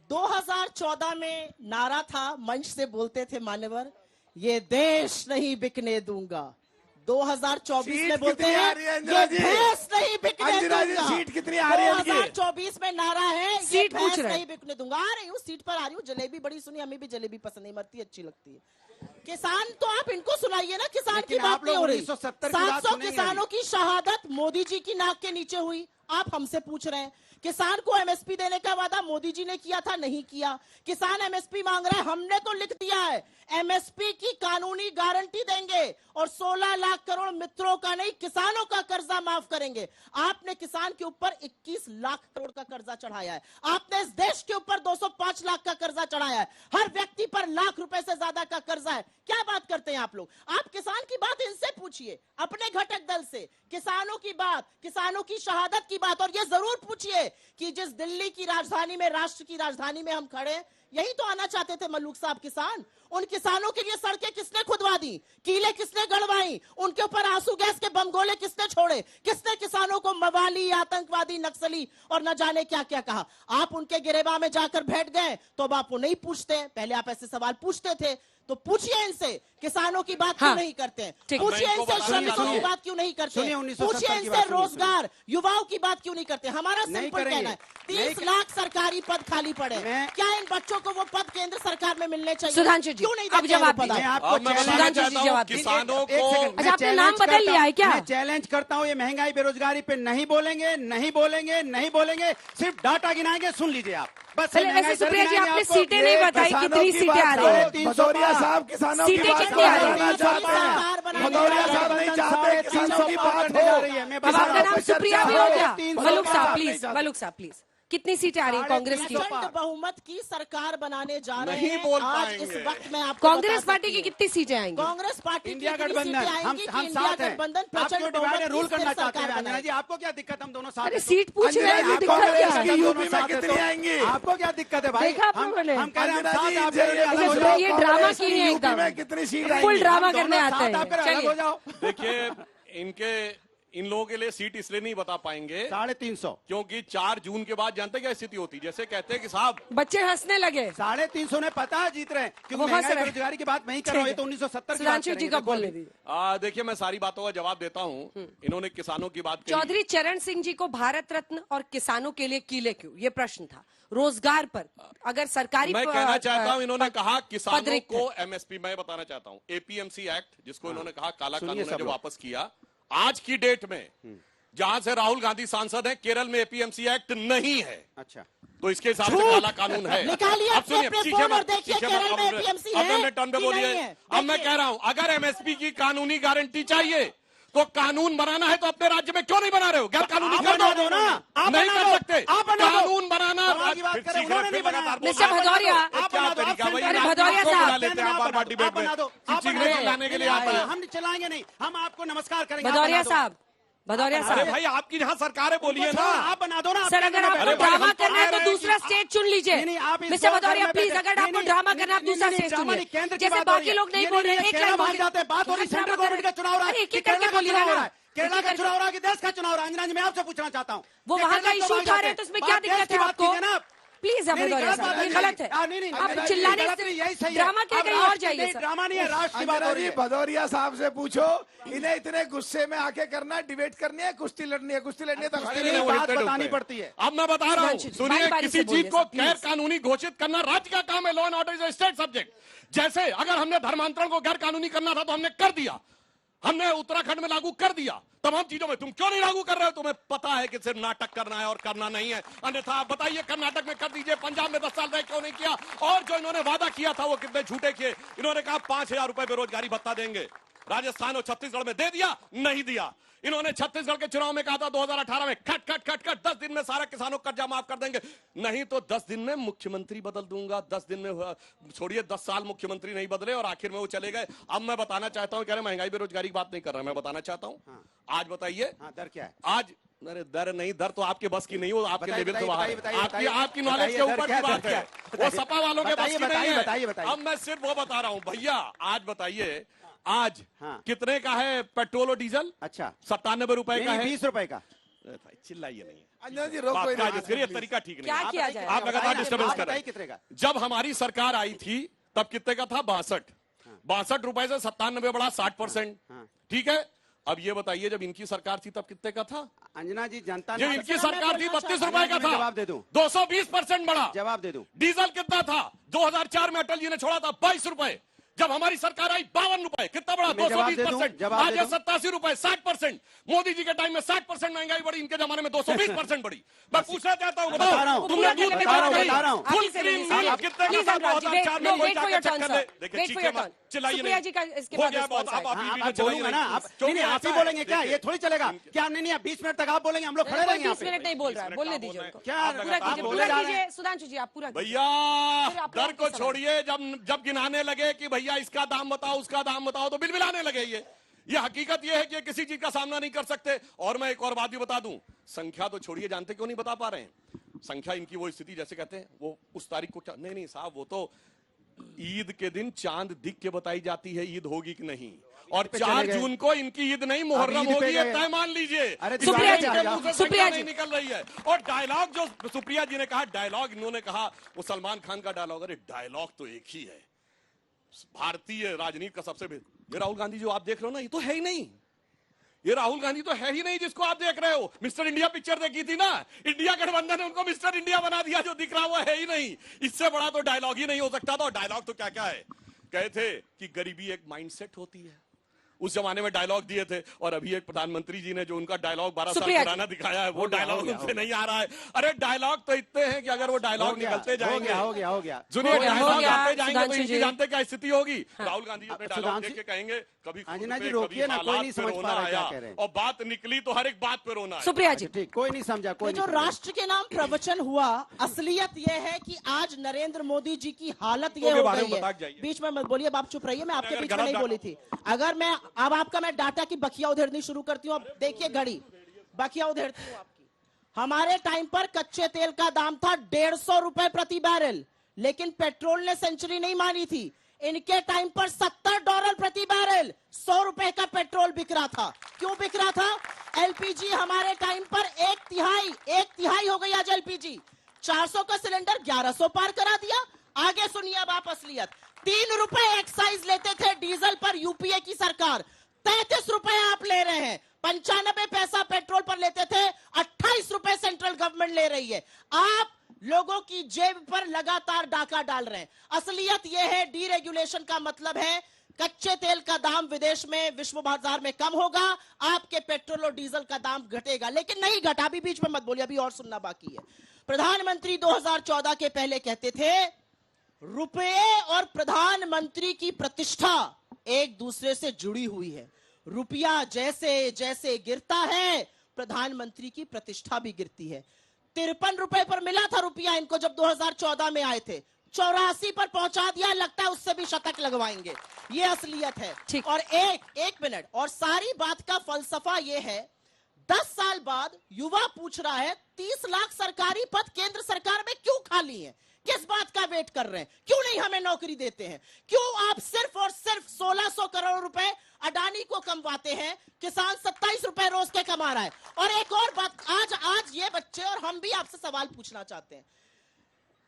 2014 में नारा था, मंच से बोलते थे मान्यवर, ये देश नहीं बिकने दूंगा। 2024 में बोलते हैं ये भैंस नहीं बिकने दूंगा। सीट कितनी आ रही है? 2024 में नारा है सीट पूछ रहे नहीं बिकने दूंगा। आ रही हूँ, सीट पर आ रही हूँ। जलेबी बड़ी सुनी, हमें भी जलेबी पसंद नहीं, मरती अच्छी लगती है। किसान तो आप इनको सुनाइए ना, किसान की बात नहीं हो रही। 700 किसानों की शहादत मोदी जी की नाक के नीचे हुई, आप हमसे पूछ रहे हैं। किसान को एमएसपी देने का वादा मोदी जी ने किया था, नहीं किया। किसान एमएसपी मांग रहा है, हमने तो लिख दिया है एमएसपी की कानूनी गारंटी देंगे और 16 लाख करोड़ मित्रों का नहीं किसानों का कर्जा माफ करेंगे। आपने किसान के ऊपर 21 लाख करोड़ का कर्जा चढ़ाया है, आपने इस देश के ऊपर 205 लाख का कर्जा चढ़ाया है, हर व्यक्ति पर लाख रुपए से ज्यादा का कर्जा है। क्या बात करते हैं आप लोग? आप किसान की बात इनसे पूछिए, अपने घटक दल से, किसानों की बात, किसानों की शहादत की बात। और ये जरूर पूछिए कि जिस दिल्ली की राजधानी में, राष्ट्र की राजधानी में हम खड़े, यही तो आना चाहते थे मल्लूक साहब किसान। उन किसानों के लिए सड़कें किसने खुदवा दी, कीले किसने गड़वाई, उनके ऊपर आंसू गैस के बम गोले किसने छोड़े, किसने किसानों को मवाली, आतंकवादी, नक्सली और न जाने क्या क्या कहा। आप उनके गिरेबान में जाकर बैठ गए तो अब आप वो नहीं पूछते। पहले आप ऐसे सवाल पूछते थे, तो पूछिए इनसे किसानों की बात क्यों नहीं करते हैं? पूछिए इनसे श्रमिकों की बात क्यों नहीं करते हैं? पूछिए इनसे रोजगार, युवाओं की बात क्यों नहीं करते? हमारा सिंपल कहना है 30 लाख सरकारी पद खाली पड़े, क्या इन बच्चों को वो पद केंद्र सरकार में मिलने चाहिए? सुधांशु जी, क्यों नहीं अब जवाब किसानों को, आपने नाम बदल लिया है क्या? मैं चैलेंज करता हूँ, ये महंगाई बेरोजगारी पे नहीं बोलेंगे, नहीं बोलेंगे, नहीं बोलेंगे, सिर्फ डाटा गिनाएंगे। सुन लीजिए आप बस। वैसे सुप्रिया जी आपने सीटें नहीं बताई, कितनी सीटें आ रही है? भदौरिया साहब किसानों की बात करना चाहते हैं, भदौरिया साहब नहीं चाहते किसानों की बात हो रही है। अब आपका नाम सुप्रिया भी हो गया। मलूक साहब प्लीज, मलूक साहब प्लीज। कितनी सीटें आ रही है कांग्रेस की? प्रचंड बहुमत की सरकार बनाने जा रहे नहीं हैं। बोल आज पाएंगे। इस वक्त में आपको कांग्रेस पार्टी की कितनी सीटें आएंगी? कांग्रेस पार्टी इंडिया की गठबंधन हम इंडिया साथ हैं। गठबंधन आप प्रचंड क्यों डिवाइड एंड रूल बहुमत की करना सिर्फ चाहते हैं? सरकार अंजना बनाएगी। जी, आपको क्या दिक्कत? हम दोनों साथ अरे हैं। सीट पूछ रहे हैं, अंजना जी, दिक्कत आपको क्या क्या है? है? हम यूपी दोनों में साथ हैं कितनी तो आएंगी? आपको क्या दिक्कत है भाई? देखा आप लोगों ने? हम कह रहे हैं हम साथ हैं, आप अंजना कह रहे हैं जी, अलग हो जो जाओ। ये ड्रामा कांग्रेस की की है यूपी एकदम। में कितनी सीट फुल आएंगी? ड्रामा हम करने दोनों आता साथ, आप कह है। रहे हैं अलग हो चलिए, जाओ। देखिए इन लोगों के लिए सीट इसलिए नहीं बता पाएंगे 350 क्योंकि 4 जून के बाद जानते क्या स्थिति होती, जैसे कहते हैं कि साहब बच्चे हंसने लगे। 350 ने पता है जीत रहे हैं, क्योंकि वो हंस महंगाई रहे हैं। बेरोजगारी की बात नहीं कर रहा हूं, ये तो 1970 की बात सुधांशु जी का बोलने करेंगे। दीजिए। देखिए मैं सारी बातों का जवाब देता हूं। इन्होंने किसानों की बात कही। चौधरी चरण सिंह जी को भारत रत्न और किसानों के लिए कीले क्यों, ये प्रश्न था। रोजगार पर अगर सरकारी मैं कहना चाहता हूं, इन्होंने कहा किसानों पदरिक्त को एमएसपी, मैं बताना चाहता हूं एपीएमसी एक्ट, जिसको इन्होंने कहा काला सुनिए कानून है, सब जो लोग। वापस किया। आज की डेट में जहां से राहुल गांधी सांसद हैं, केरल में एपीएमसी एक्ट नहीं है। अच्छा, तो इसके हिसाब से काला कानून है। निकालिए अब सुनिए, अपने सीखे फोन और मत, देखिए सीखे केरल मत, में अब APMC अब है अपने टर्न पे कि बोलिए। नहीं है? अब मैं कह रहा हूं, अगर एमएसपी की कानूनी गारंटी चाहिए तो कानून बनाना है, तो अपने राज्य में क्यों नहीं बना रहे हो? गैर कानूनी आप कर बना दो ना, आप नहीं बना कर दो, सकते। आप बना दो। कानून बनाना सवाल की बात फिर करें, सीख उन्होंने रहे, नहीं फिर बनाया। लगातार मिस्टर बोल- भदौरिया, आप क्या बना दो, तरीका आप भाई? अरे आप भदौरिया क्यों साहब, बना लेते हैं आप बार-बार डिबेट आप बना में? दो, आप सीखने बना को दो। लाने के लिए नहीं, आते हैं। हम चिल्लाएंगे नहीं, हम आपको नमस्कार करेंगे। आप भदौरिया बना दो। साहब, भदौरिया अरे साहब, भाई आपकी जहां सरकार है, बोलिए ना। आप बना दो ना। सर अगर आपको अरे भाई, ड्रामा हम तो करना है कह तो रहे हैं दूसरा कि- स्टेट चुन लीजिए। नहीं, आप इस मिस्टर बात भदौरिया में प्लीज, बैठे- अगर आपको नहीं, ड्रामा नहीं, करना है आप नहीं, दूसरा नहीं, स्टेट ड्रामा नहीं, चुनिए। केंद्र की जैसे बात हो रही बाकी है। लोग नहीं ये बोल रहे हैं, नहीं, एक केरला लाइन मान जाते हैं, बात हो रही सेंट्रल गवर्नमेंट का चुनाव हो रहा है। एक एक केरला करके का बोलिए चुनाव हो ना। रहा है, केरला का चुनाव हो रहा है कि देश का चुनाव हो रहा है? अंजना जी, मैं आपसे पूछना चाहता हूँ। वो कि वहां का केरला इशू को उठा भाग रहे हैं तो जाते उसमें हैं। क्या बात देश दिक्कत की है बात आपको? कीजिए ना आप। प्लीज है नहीं, भदौरिया गलत साहब, बात ये नहीं, गलत है। नहीं, आप नहीं, चिल्लाने गलत से नहीं, यही सही है। ड्रामा क्या अब कहीं और राष्ट्र जाइए नहीं, सर। ड्रामा नहीं है, राष्ट्र की बात हो अंजना रही जी, है। भदौरिया साहब से पूछो, इन्हें इतने गुस्से में आके करना है, डिबेट करनी है, कुश्ती लड़नी है, कुश्ती लड़नी है तो खड़े नहीं, रहो। बात बतानी पड़ती है। अब मैं बता रहा हूं, सुधांशु जी, सुनिए, बारी-बारी किसी से बोलिए चीज को सब, प्लीज। गैर कानूनी घोषित करना राज्य का काम है। Law and order is state subject. जैसे अगर हमने धर्मांतरण को गैर कानूनी करना था तो हमने कर दिया, हमने उत्तराखंड में लागू कर दिया। तमाम चीजों में तुम क्यों नहीं लागू कर रहे हो? तुम्हें पता है कि सिर्फ नाटक करना है और करना नहीं है। अन्यथा आप बताइए, कर्नाटक में कर दीजिए, पंजाब में 10 साल रहे क्यों नहीं किया? और जो इन्होंने वादा किया था वो कितने झूठे किए। इन्होंने कहा 5,000 रुपए बेरोजगारी भत्ता देंगे, राजस्थान और छत्तीसगढ़ में दे दिया, नहीं दिया। इन्होंने छत्तीसगढ़ के चुनाव में कहा था 2018 में खट खट खट खट 10 दिन में सारा किसानों का कर्जा माफ कर देंगे, नहीं तो 10 दिन में मुख्यमंत्री बदल दूंगा। 10 दिन में छोड़िए, 10 साल मुख्यमंत्री नहीं बदले और आखिर में वो चले गए। अब मैं बताना चाहता हूं, कह रहे महंगाई बेरोजगारी की बात नहीं कर रहा, मैं बताना चाहता हूं। आज बताइए दर क्या है? आज अरे दर नहीं, दर तो आपके बस की नहीं हो, आपके बताइए, लेवल से बाहर है। बताइए, आपकी बताइए, आपकी नॉलेज के बताइए, ऊपर दर की क्या, बात दर है, क्या? वो सपा वालों के बस की नहीं बताइए, है। बताइए। अब मैं सिर्फ वो बता रहा हूं भैया। आज बताइए, आज हाँ। कितने का है पेट्रोल और डीजल? अच्छा, 97 रुपए का है। 20 रुपए का। अरे भाई चिल्लाइए नहीं, अंजना जी रोको बात का इन्हें। जिसके लिए तरीका ठीक नहीं क्या है। किया जाए? आप लगातार डिस्टर्बेंस कर रहे बताइए कितने हैं। का? जब हमारी सरकार आई थी तब कितने का था? 62 रुपए से 97 बढ़ा, 60%। ठीक है, अब ये बताइए जब इनकी सरकार थी तब कितने का था? अंजना जी, जनता जब इनकी सरकार थी 32 रुपए का था, जवाब दे दूं, 220% बढ़ा। जवाब दे दूं। डीजल कितना था? 2004 में अटल जी ने छोड़ा था 22 रुपए। जब हमारी सरकार आई 52 रुपए, कितना बढ़ा? मैं जवाब दे दूं, 220%। जवाब आज दे है दूं। 87 रुपए, 60%। मोदी जी के टाइम में 60% महंगाई बढ़ी, इनके जमाने में 220% बढ़ी। मैं पूछना चाहता हूँ, बता रहा हूं, तुमने दूध की बात कही, बता रहा हूं। फुल क्रीम मिल्क कितने का था 2004 में? कोई जाके चेक कर ले। देखिए चीखें मत, चिल्लाइए नहीं, हो गया बहुत। आप आप बोलूंगा ना, आप नहीं, आप ही बोलेंगे क्या? ये थोड़ी चलेगा क्या? नहीं, आप 20 मिनट तक आप बोलेंगे, हम लोग खड़े रहेंगे यहाँ 20 मिनट पे। नहीं बोल रहा है, बोलने दीजिए उनको। क्या पूरा आप कीजिए, बोले पूरा जा रहे हैं? कीजिए। सुधांशु जी आप पूरा कीजिए। फिर भैया आप डर लोग को की समझ। छोड़िए। जब गिनाने लगे कि भैया इसका दाम बताओ, उसका दाम बताओ, तो बिलबिलाने लगे। ये हकीकत ये है कि किसी चीज का सामना नहीं कर सकते। और मैं एक और बात भी बता दूं, संख्या तो छोड़िए, जानते क्यों नहीं बता पा रहे हैं? संख्या इनकी वो स्थिति जैसे कहते हैं वो उस तारीख को नहीं साहब, वो तो ईद के दिन चांद दिख के बताई जाती है ईद होगी कि नहीं। और 4 जून को इनकी ईद नहीं मुहर्रम ईद पे होगी, ये गए। तय मान लीजिए। अरे सुप्रिया जी, सुप्रिया सुप्रिया जी। निकल रही है। और डायलॉग जो सुप्रिया जी ने कहा, डायलॉग इन्होंने कहा वो सलमान खान का डायलॉग। अरे डायलॉग तो एक ही है, भारतीय राजनीति का सबसे ये राहुल गांधी जो आप देख रहे हो ना, ये तो है ही नहीं। ये राहुल गांधी तो है ही नहीं जिसको आप देख रहे हो। मिस्टर इंडिया पिक्चर देखी थी ना, इंडिया गठबंधन ने उनको मिस्टर इंडिया बना दिया। जो दिख रहा वो है ही नहीं। इससे बड़ा तो डायलॉग ही नहीं हो सकता था। और डायलॉग तो क्या क्या है, कहे थे कि गरीबी एक माइंडसेट होती है उस जमाने में डायलॉग दिए थे, और अभी एक प्रधानमंत्री जी ने जो उनका डायलॉग 12 साल सुप्रिया पुराना दिखाया है, वो डायलॉग उनसे नहीं आ रहा है। अरे डायलॉग तो इतने हैं कि अगर वो डायलॉग निकलते जाएंगे, हो गया सुनिए, डायलॉग आते जाएंगे तो सुधांशु इनकी जी। जानते क्या स्थिति होगी। राहुल गांधी अपने डायलॉग देख के कहेंगे कभी खुद अंजना पे, जी रोकिए कभी ना, कोई हालात नहीं पे समझ रोना पा रहा क्या आया, कह रहे हैं। और बात निकली तो हर एक बात पे रोना आया। सुप्रिया जी, ठीक, कोई नहीं समझा, कोई जो राष्ट्र के नाम प्रवचन हुआ, असलियत यह है कि आज नरेंद्र मोदी जी की हालत ये हो गई है। बीच में मत बोलिए, आप चुप रहिए, मैं आपके बीच में नहीं बोली थी। अगर मैं अब आपका मैं डाटा की बखिया उधेड़नी शुरू करती हूँ, अब देखिए घड़ी, बखिया उधेड़ती हूँ आपकी। हमारे टाइम पर कच्चे तेल का दाम था 150 रुपए प्रति बैरल, लेकिन पेट्रोल ने सेंचुरी नहीं मानी थी। इनके टाइम पर $70 प्रति बैरल, 100 रुपए का पेट्रोल बिक रहा था। क्यों बिक रहा था? एलपीजी हमारे टाइम पर एक तिहाई हो गई आज एलपीजी। 400 का सिलेंडर 1100 पार करा दिया। आगे सुनिए अब आप असलियत। 3 रुपए एक्साइज लेते थे डीजल पर यूपीए की सरकार, 33 रुपए आप ले रहे हैं। 95 पैसा पेट्रोल पर लेते थे, 28 रुपए सेंट्रल गवर्नमेंट ले रही है। आप लोगों की जेब पर लगातार डाका डाल रहे हैं। असलियत यह है, डीरेगुलेशन का मतलब है कच्चे तेल का दाम विदेश में, विश्व बाजार में कम होगा, आपके पेट्रोल और डीजल का दाम घटेगा। लेकिन नहीं घटा, अभी बीच में मत बोलिए, अभी और सुनना बाकी है। प्रधानमंत्री 2014 के पहले कहते थे रुपये और प्रधानमंत्री की प्रतिष्ठा एक दूसरे से जुड़ी हुई है। रुपया जैसे जैसे गिरता है, प्रधानमंत्री की प्रतिष्ठा भी गिरती है। 53 रुपए पर मिला था रुपया इनको जब 2014 में आए थे, 84 पर पहुंचा दिया, लगता है उससे भी शतक लगवाएंगे। ये असलियत है। और एक मिनट, और सारी बात का फलसफा ये है, 10 साल बाद युवा पूछ रहा है 30 लाख सरकारी पद केंद्र सरकार में क्यों खाली हैं? किस बात का वेट कर रहे हैं? क्यों नहीं हमें नौकरी देते हैं? क्यों आप सिर्फ और सिर्फ 1600 करोड़ रुपए अडानी को कमवाते हैं? किसान 27 रुपए रोज के कमा रहा है। और एक और बात, आज ये बच्चे और हम भी आपसे सवाल पूछना चाहते हैं।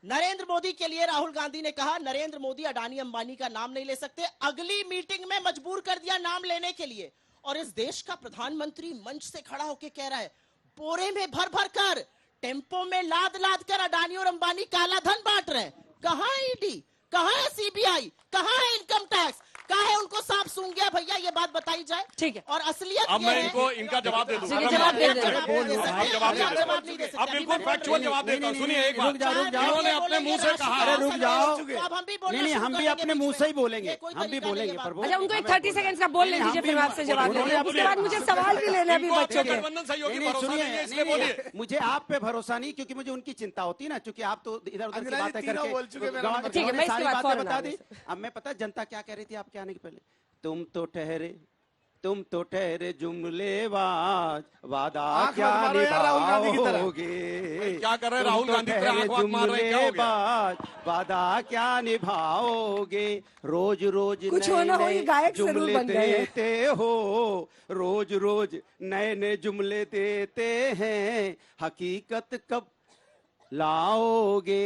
नरेंद्र मोदी के लिए राहुल गांधी ने कहा नरेंद्र मोदी अडानी अंबानी का नाम नहीं ले सकते, अगली मीटिंग में मजबूर कर दिया नाम लेने के लिए। और इस देश का प्रधानमंत्री मंच से खड़ा होकर कह रहा है बोरे में भर भर कर, टेम्पो में लाद लाद कर अडानी और अंबानी काला धन बांट रहे हैं। कहां है ईडी, कहां है सीबीआई, कहां है इनकम टैक्स, कहां है उनको सांप सूंघ गया? भैया ये बात बताई जाए। ठीक है। और असलियत अब मैं इनको इनका जवाब दे दूं। जवाब दे दे। अब बिल्कुल फैक्चुअल जवाब देता हूं। सुनिए एक बात, इन्होंने अपने मुंह से कहा। अरे रुक जाओ, अब हम भी बोलना नहीं हम भी अपने मुंह से ही बोलेंगे, हम भी बोलेंगे। अच्छा, उनको एक 30 सेकंड का बोल लेने दीजिए, फिर मैं आपसे जवाब दूंगी। उसके बाद मुझे सवाल भी लेने अभी बच्चों के। सुनिए, मुझे आप पे भरोसा नहीं, क्योंकि मुझे उनकी चिंता होती है ना, क्योंकि आप तो इधर उधर की बातें करके सारी बातें बता दी। अब मैं पता जनता क्या कह रही थी आपके आने के पहले, तुम तो ठहरे जुमलेबाज, वादा क्या निभाओगे? क्या कर रहे हैं राहुल गांधी? जुमलेबाज, वादा क्या निभाओगे? रोज रोज कुछ होना हो, ये गायक जरूर जुमले बन गए। देते हो, रोज रोज नए नए जुमले देते हैं, हकीकत कब लाओगे?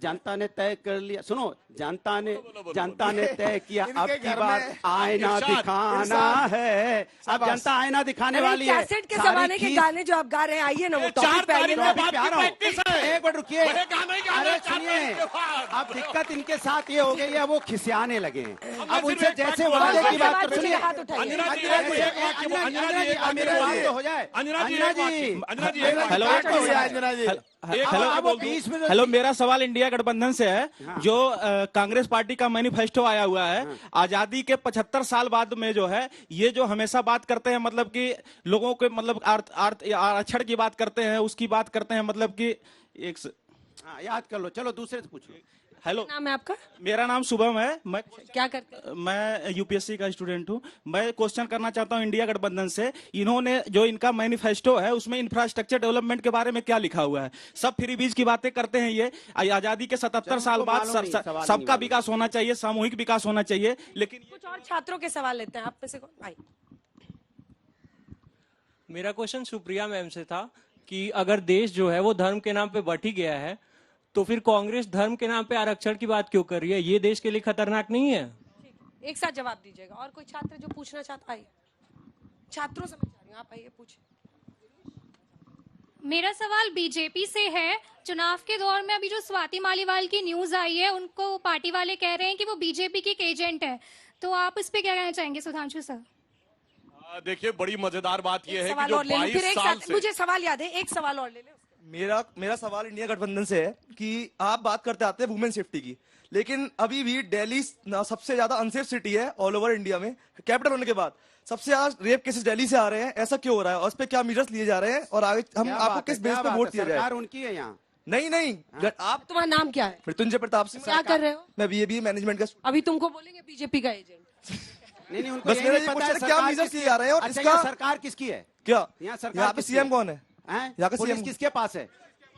जनता ने तय कर लिया, सुनो, जनता ने तय किया अब की बार आईना दिखाना है। अब जनता आईना दिखाने वाली है। कैसेट के जमाने के गाने जो आप गा रहे हैं, आइए ना वो टॉपिक पे आइए। एक मिनट रुकिए, अरे सुनिए, अब दिक्कत इनके साथ ये हो गई है, वो खिसियाने लगे हैं। अब उनसे जैसे वादे की बात कर, सुनिए हो जाए। हेलो, मेरा सवाल इंडिया गठबंधन से है। जो कांग्रेस पार्टी का मैनिफेस्टो आया हुआ है, आजादी के 75 साल बाद में जो है, ये जो हमेशा बात करते हैं, मतलब कि लोगों के मतलब आरक्षण की बात करते हैं, उसकी बात करते हैं, मतलब कि एक याद कर लो। चलो दूसरे से पूछो। हेलो, नाम है आपका? मेरा नाम शुभम है। मैं क्या करते हैं? मैं यूपीएससी का स्टूडेंट हूं। मैं क्वेश्चन करना चाहता हूं इंडिया गठबंधन से। इन्होंने जो इनका मैनिफेस्टो है, उसमें इंफ्रास्ट्रक्चर डेवलपमेंट के बारे में क्या लिखा हुआ है? सब फ्री बीज की बातें करते हैं। ये आजादी के 77 साल बाद सबका विकास होना चाहिए, सामूहिक विकास होना चाहिए, लेकिन कुछ और छात्रों के सवाल लेते हैं। आप में से कौन भाई? मेरा क्वेश्चन सुप्रिया मैम से था कि अगर देश जो है वो धर्म के नाम पे बट ही गया है, तो फिर कांग्रेस धर्म के नाम पे आरक्षण की बात क्यों कर रही है? ये देश के लिए खतरनाक नहीं है? एक साथ जवाब दीजिएगा। और कोई छात्र जो पूछना चाहता है? छात्रों से मैं चाह रही हूँ, आप आइए पूछिए। मेरा सवाल बीजेपी से है। चुनाव के दौर में अभी जो स्वाति मालीवाल की न्यूज आई है, उनको पार्टी वाले कह रहे हैं कि वो बीजेपी की एक एजेंट है। तो आप इस पे क्या कहना चाहेंगे सुधांशु सर? देखिए, बड़ी मजेदार बात यह है कि सवाल जो और ले लूं, फिर 22 एक साल साथ से मुझे सवाल याद है, एक सवाल और ले ले। मेरा सवाल इंडिया गठबंधन से है कि आप बात करते आते हैं वुमेन सेफ्टी की, लेकिन अभी भी दिल्ली सबसे ज्यादा अनसेफ सिटी है ऑल ओवर इंडिया में। कैपिटल होने के बाद सबसे ज्यादा रेप केसेस दिल्ली से आ रहे हैं, ऐसा क्यों हो रहा है और उस पर क्या मेजर्स लिए जा रहे हैं और आगे हम आपको किस बेस पे वोट दिया जाए? सरकार उनकी है यहाँ। नहीं आप, तुम्हारा नाम क्या है? मृत्युंजय प्रताप सिंह। क्या कर रहे हो? मैं बीए मैनेजमेंट का। अभी तुमको बोलेंगे बीजेपी का एजेंट। नहीं उनको बस ये मेरा नहीं ये पता है क्वेश्चन क्या मेजर्स लिए जा रहे हैं और अच्छा, इसका यहाँ सरकार किसकी है? क्या यहाँ पे सीएम कौन है? यहाँ का पुलिस सीएम किसके पास है?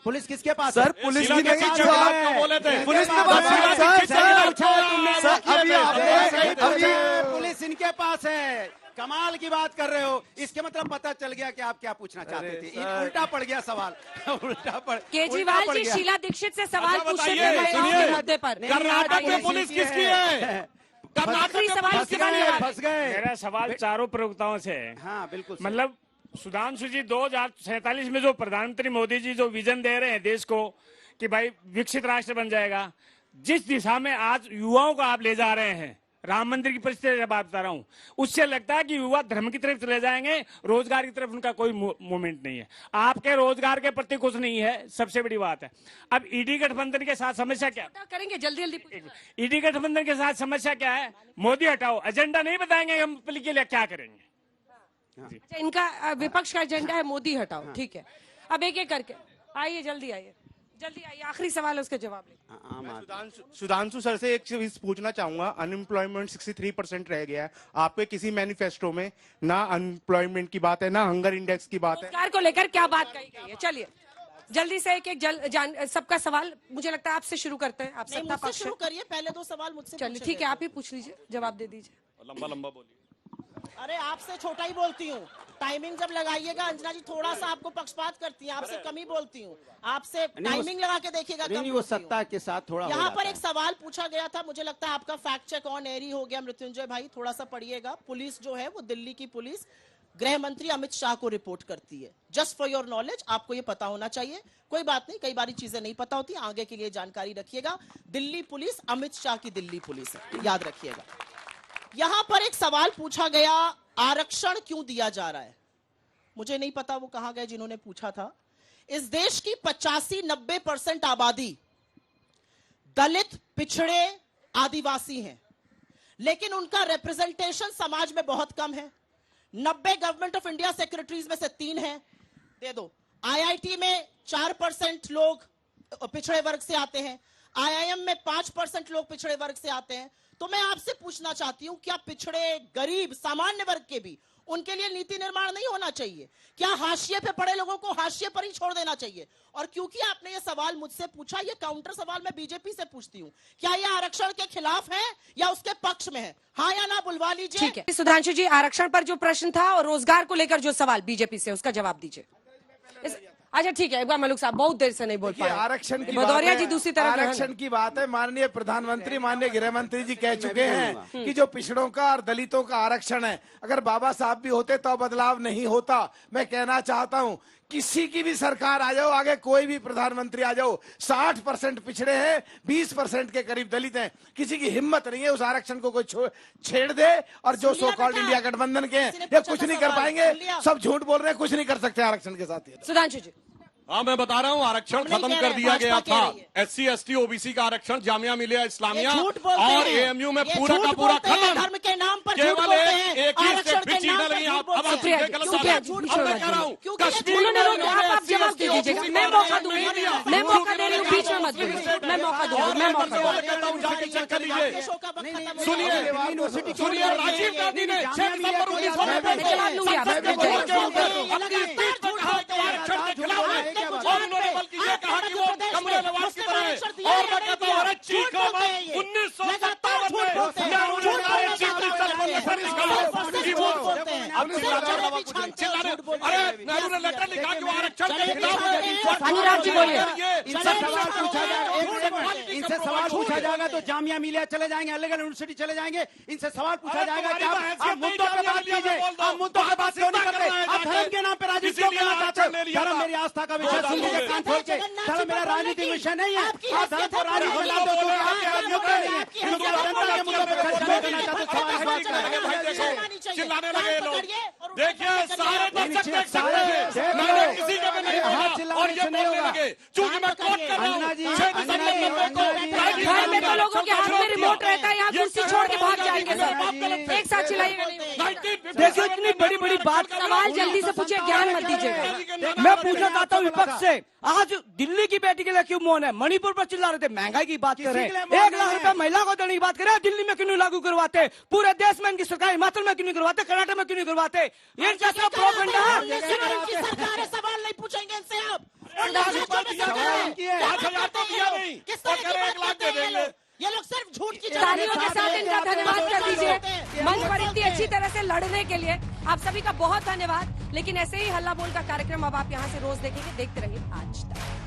पुलिस किसके पास सर? है? पुलिस शीला की के नहीं पास जो है। आप बोले थे पुलिस पुलिस में में बात अभी आपने पुलिस इनके पास है। कमाल की बात कर रहे हो। इसके मतलब पता चल गया कि आप क्या पूछना चाहते थे। उल्टा पड़ गया सवाल। उल्टा पड़ केजरीवाल जी शीला दीक्षित से सवाल पूछते थे मुद्दे पर। कर्नाटक में पुलिस किसकी है? आखिरी सवाल फंस गए। मेरा सवाल चारों प्रवक्ताओं से है। हाँ बिल्कुल। मतलब सुधांशु जी 2047 में जो प्रधानमंत्री मोदी जी जो विजन दे रहे हैं देश को कि भाई विकसित राष्ट्र बन जाएगा, जिस दिशा में आज युवाओं को आप ले जा रहे हैं, राम मंदिर की परिस्थिति जब बात बता रहा हूं, उससे लगता है कि युवा धर्म की तरफ चले जाएंगे, रोजगार की तरफ उनका कोई मूवमेंट नहीं है। आपके रोजगार के प्रति कुछ नहीं है, सबसे बड़ी बात है। अब ईडी गठबंधन के साथ समस्या क्या करेंगे? जल्दी ईडी गठबंधन के साथ समस्या क्या है? मोदी हटाओ, एजेंडा नहीं बताएंगे हम के लिए क्या करेंगे। अच्छा, इनका विपक्ष का एजेंडा है मोदी हटाओ, ठीक है। अब एक एक करके आइए, जल्दी आइए। आखिरी सवाल है, उसके जवाब ले। सुधांशु सर से एक चीज पूछना चाहूंगा। अनएम्प्लॉयमेंट 63% रह गया है। आपके किसी मैनिफेस्टो में ना अनएम्प्लॉयमेंट की बात है, ना हंगर इंडेक्स की बात है। रोजगार को लेकर क्या बात कही गई है? चलिए जल्दी से एक सबका सवाल, मुझे लगता है आपसे शुरू करते हैं। आप सत्ता पक्ष शुरू करिए, पहले 2 सवाल मुझसे। चलिए ठीक है, आप ही पूछ लीजिए, जवाब दे दीजिए। लंबा बोलिए। अरे आपसे छोटा ही बोलती हूँ। टाइमिंग जब लगाइएगा अंजना जी, थोड़ा सा आपको पक्षपात करती हैं, आपसे कम ही बोलती हूँ। आपसे टाइमिंग लगा के देखिएगा। नहीं वो सत्ता के साथ थोड़ा यहाँ पर एक सवाल पूछा गया था, मुझे लगता है आपका फैक्ट चेक ऑन एयर ही हो गया। मृत्युंजय भाई थोड़ा सा पढ़िएगा। पुलिस जो है वो दिल्ली की पुलिस गृह मंत्री अमित शाह को रिपोर्ट करती है। जस्ट फॉर योर नॉलेज, आपको ये पता होना चाहिए। कोई बात नहीं, कई बारी चीजें नहीं पता होती, आगे के लिए जानकारी रखिएगा। दिल्ली पुलिस अमित शाह की दिल्ली पुलिस है, याद रखिएगा। यहां पर एक सवाल पूछा गया, आरक्षण क्यों दिया जा रहा है? मुझे नहीं पता वो कहां गए जिन्होंने पूछा था। इस देश की 85-90% आबादी दलित, पिछड़े, आदिवासी हैं, लेकिन उनका रिप्रेजेंटेशन समाज में बहुत कम है। 90 गवर्नमेंट ऑफ इंडिया सेक्रेटरीज में से 3 हैं, दे दो। आईआईटी में 4% लोग पिछड़े वर्ग से आते हैं, आईआईएम में 5% लोग पिछड़े वर्ग से आते हैं। तो मैं आपसे पूछना चाहती हूं, क्या पिछड़े, गरीब, सामान्य वर्ग के भी उनके लिए नीति निर्माण नहीं होना चाहिए? क्या हाशिए पे पड़े लोगों को हाशिए पर ही छोड़ देना चाहिए? और क्योंकि आपने ये सवाल मुझसे पूछा, ये काउंटर सवाल मैं बीजेपी से पूछती हूँ, क्या ये आरक्षण के खिलाफ है या उसके पक्ष में है? हाँ या ना बुलवा लीजिए। ठीक है सुधांशु जी, आरक्षण पर जो प्रश्न था और रोजगार को लेकर जो सवाल बीजेपी से, उसका जवाब दीजिए। अच्छा ठीक है, एक बार मलूक साहब बहुत देर से नहीं बोल पाए। आरक्षण की भदौरिया जी दूसरी तरफ आरक्षण की बात है। माननीय प्रधानमंत्री, माननीय गृह मंत्री जी कह चुके हैं कि जो पिछड़ों का और दलितों का आरक्षण है, अगर बाबा साहब भी होते तो बदलाव नहीं होता। मैं कहना चाहता हूं, किसी की भी सरकार आ जाओ, आगे कोई भी प्रधानमंत्री आ जाओ, 60% पिछड़े हैं, 20% के करीब दलित हैं। किसी की हिम्मत नहीं है उस आरक्षण को कोई छेड़ दे। और जो सो कॉल्ड इंडिया गठबंधन के हैं, ये कुछ नहीं कर पाएंगे, सब झूठ बोल रहे हैं, कुछ नहीं कर सकते आरक्षण के साथ। सुधांशु जी हाँ, मैं बता रहा हूँ, आरक्षण खत्म कर दिया गया था। SC ST OBC का आरक्षण जामिया मिलिया इस्लामिया और AMU में पूरा का पूरा खत्म। धर्म के नाम पर केवल एक ही से पिछड़ी न लगी। अब मैं कह रहा हूँ, कश्मीर में आप जवाब दे दीजिएगा, मैं मौका दूंगी, मैं मौका दे रही हूँ, बीच में मत बोलिए, मैं मौका दूंगी, मैं मौका दूंगी। सुनिए, राजीव गांधी ने 6 दिसंबर 1949 और उन्होंने बल्कि ये कहा कि वो कमला नवाज की तरह है। और मैं कहता हूँ, अरे चीखो मत, 1957 में नेहरू ने चिल्लाने बोलते अरे हैं। नेहरू ने लेटर लिखा कि वो आरक्षण के खिलाफ है। अनुराग जी बोलिए। इनसे सवाल पूछा जाएगा, इनसे सवाल पूछा जाएगा तो जामिया मिलिया चले जाएंगे, अलग अलग यूनिवर्सिटी चले जाएंगे। इनसे सवाल पूछा जाएगा कि आप मुद्दों पे बात कीजिए, आप मुद्दों पे बात क्यों नहीं करते? आप धर्म के नाम पे राजनीति क्यों करना चाहते हो? धर्म मेरी आस्था का विषय, सुन लीजिए कान खोल के। धर्म मेरा राजनीतिक विषय नहीं है। आप धर्म को राजनीति में ला दो क्योंकि आपके मुद्दे नहीं है, क्योंकि आप जनता के मुद्दों पर खर्चा नहीं करना चाहते। सवाल इस बात का है। चिल्लाने लगे लोग, देखिए सारे दर्शक देख सकते हैं, मैंने किसी का भी नहीं बोला और ये बोलने लगे चूंकि मैं कोट कर रहा हूँ। घर में तो लोगों के हाथ में रिमोट रहता है, यहाँ कुर्सी छोड़ के भाग जाएंगे सर। एक साथ चिल्लाइएगा नहीं। देखिए इतनी बड़ी बड़ी बात, सवाल जल्दी से पूछिए, ज्ञान मत दीजिएगा। मैं पूछना चाहता हूँ विपक्ष से, आज दिल्ली की बेटी के लिए क्यों मौन है? मणिपुर पर चिल्ला रहे थे, महंगाई की बात कर रहे हैं, 1 लाख रुपए महिला को देने की बात कर रहे हैं, दिल्ली में क्यों नहीं लागू करवाते? पूरे देश में इनकी सरकार, हिमाचल में क्यों नहीं करवाते? कर्नाटक में क्यों नहीं करवाते? ये कैसा प्रोपेगेंडा है? सरकार है, सवाल नहीं पूछेंगे इनसे आप। 5,000 तो दिया नहीं, और कह रहे 1 लाख दे देंगे। ये लोग सिर्फ झूठ की तालियों के साथ इनका धन्यवाद कर दीजिए मंच पर इतनी अच्छी तरह से लड़ने के लिए। आप सभी का बहुत धन्यवाद। लेकिन ऐसे ही हल्ला बोल का कार्यक्रम अब आप यहाँ से रोज देखेंगे। देखते रहिए आज।